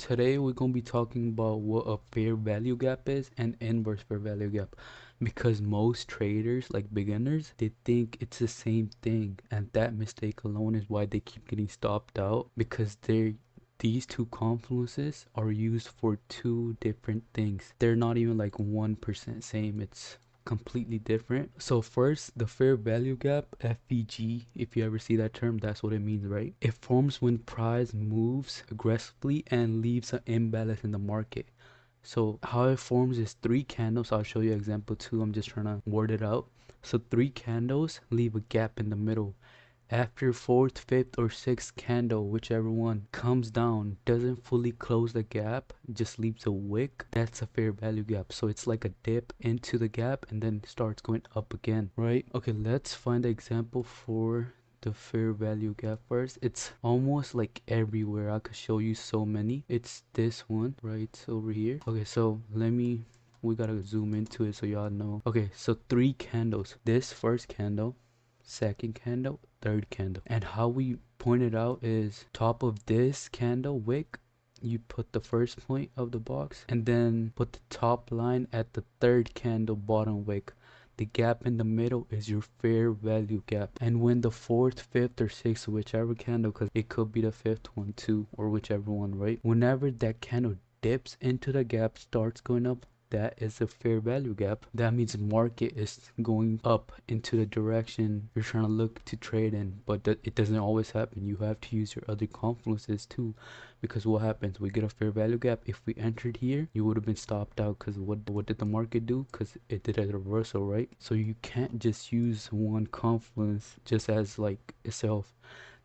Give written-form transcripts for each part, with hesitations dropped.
today we're gonna be talking about what a fair value gap is and inverse fair value gap, because most traders, like beginners, they think it's the same thing, and that mistake alone is why they keep getting stopped out, because these two confluences are used for two different things. They're not even like 1% same. It's completely different. So first, the fair value gap, FVG, if you ever see that term, that's what it means, right? It forms when price moves aggressively and leaves an imbalance in the market. So how it forms is three candles. I'll show you example two. I'm just trying to word it out. So three candles leave a gap in the middle. After fourth, fifth, or sixth candle, whichever one comes down, doesn't fully close the gap, just leaves a wick, that's a fair value gap. So it's like a dip into the gap and then starts going up again, right? Okay, let's find the example for the fair value gap first. It's almost like everywhere. I could show you so many. It's this one right over here. Okay, so we gotta zoom into it so y'all know. Okay, so three candles. This first candle, second candle, third candle, and how we point it out is top of this candle wick, you put the first point of the box and then put the top line at the third candle bottom wick. The gap in the middle is your fair value gap. And when the fourth, fifth, or sixth, whichever candle, because it could be the fifth one too, or whichever one, right? Whenever that candle dips into the gap, starts going up, that is a fair value gap. That means market is going up into the direction you're trying to look to trade in, but it doesn't always happen. You have to use your other confluences too, because what happens, we get a fair value gap. If we entered here, you would have been stopped out, because what did the market do? Because it did a reversal, right? So you can't just use one confluence just as like itself.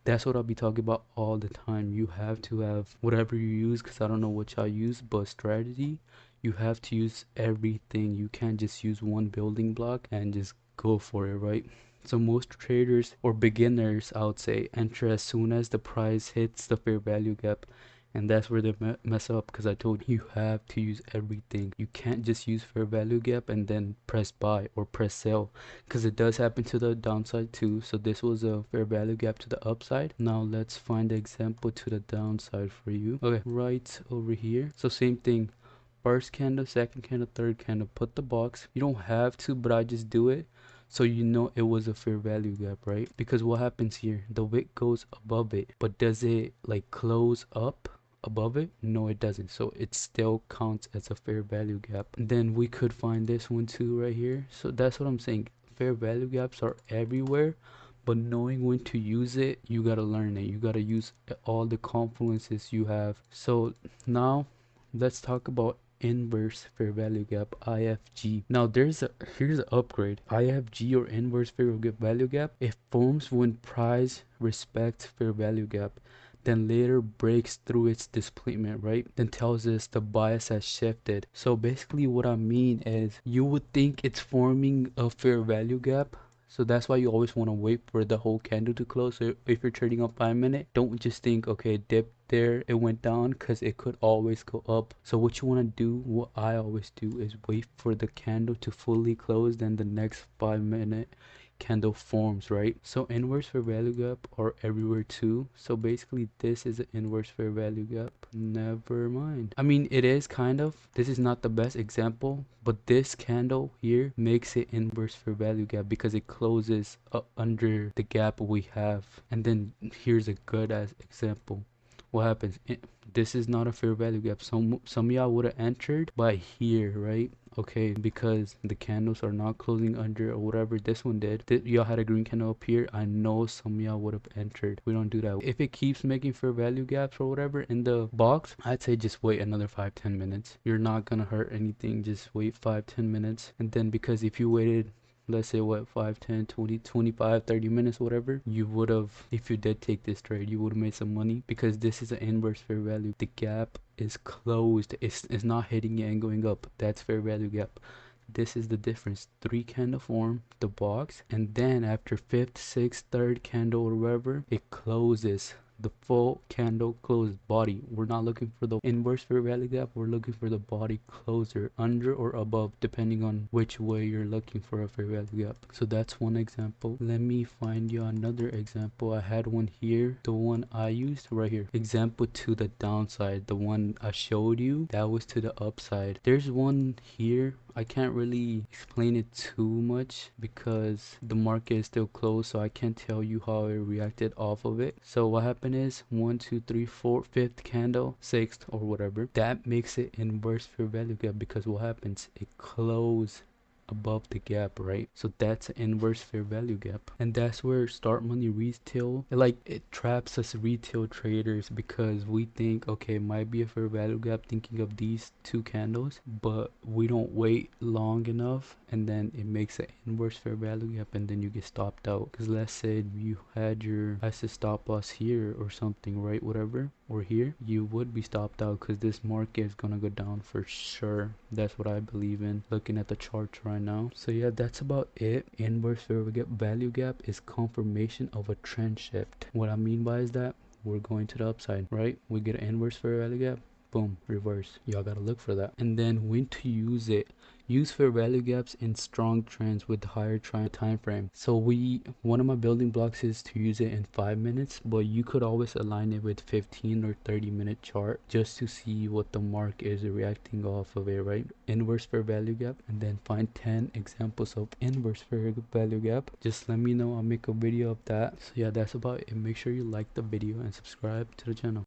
That's what I'll be talking about all the time. You have to have whatever you use, because I don't know what y'all use, but strategy, you have to use everything. You can't just use one building block and just go for it, right? So most traders or beginners, I would say, enter as soon as the price hits the fair value gap, and that's where they mess up, because I told you have to use everything. You can't just use fair value gap and then press buy or press sell, because it does happen to the downside too. So this was a fair value gap to the upside. Now let's find the example to the downside for you. Okay, right over here. So same thing, first candle, second candle, third candle, put the box. You don't have to, but I just do it so you know it was a fair value gap, right? Because what happens here, the wick goes above it, but does it like close up above it? No, it doesn't. So it still counts as a fair value gap. And then we could find this one too right here. So that's what I'm saying, fair value gaps are everywhere, but knowing when to use it, you gotta learn it. You gotta use all the confluences you have. So now let's talk about inverse fair value gap, IFG. Now here's an upgrade. IFG, or inverse fair value gap, it forms when price respects fair value gap, then later breaks through its displacement, right? Then tells us the bias has shifted. So basically what I mean is, you would think it's forming a fair value gap, so that's why you always want to wait for the whole candle to close. So if you're trading on 5-minute, don't just think, okay, dip there, it went down, because it could always go up. So what you want to do, what I always do, is wait for the candle to fully close, then the next 5-minute candle forms, right? So inverse fair value gap are everywhere too. So basically this is an inverse fair value gap. Never mind. I mean, it is kind of, this is not the best example, but this candle here makes it inverse fair value gap, because it closes under the gap we have. And then here's a good as example. What happens, this is not a fair value gap. Some of y'all would have entered by here, right? Okay, because the candles are not closing under, or whatever this one did. Y'all had a green candle up here, I know some of y'all would have entered. We don't do that. If it keeps making fair value gaps or whatever in the box, I'd say just wait another 5-10 minutes. You're not gonna hurt anything. Just wait 5-10 minutes. And then, because if you waited, let's say what, 5, 10, 20, 25, 30 minutes, whatever, you would have, if you did take this trade, you would have made some money, because this is an inverse fair value. The gap is closed. It's not hitting it and going up. That's fair value gap. This is the difference. Three candle form the box, and then after fifth, sixth, third candle or whatever, it closes. the full candle closed body. We're not looking for the inverse fair value gap, we're looking for the body closer, under or above, depending on which way you're looking for a fair value gap. So that's one example. Let me find you another example. I had one here, the one I used right here. Example to the downside, the one I showed you, that was to the upside. There's one here, I can't really explain it too much because the market is still closed, so I can't tell you how it reacted off of it. So what happened is 1, 2, 3, 4, fifth candle, sixth or whatever, that makes it inverse fair value gap because what happens, it closed above the gap, right? So that's an inverse fair value gap, and that's where start money retail, it traps us retail traders because we think, okay, it might be a fair value gap thinking of these two candles, but we don't wait long enough, and then it makes an inverse fair value gap, and then you get stopped out. Because let's say you had your ISA stop loss here or something, right? Whatever, or here, you would be stopped out because this market is gonna go down for sure. That's what I believe in looking at the charts right now. So yeah, that's about it. Inverse fair value gap is confirmation of a trend shift. What I mean by is that we're going to the upside, right? We get an inverse fair value gap, boom, reverse. Y'all gotta look for that. And then when to use it, use fair value gaps in strong trends with higher time frame. So one of my building blocks is to use it in 5 minutes, but you could always align it with 15 or 30-minute chart just to see what the market is reacting off of it, right? Inverse fair value gap, and then find 10 examples of inverse fair value gap. Just let me know, I'll make a video of that. So yeah, that's about it. Make sure you like the video and subscribe to the channel.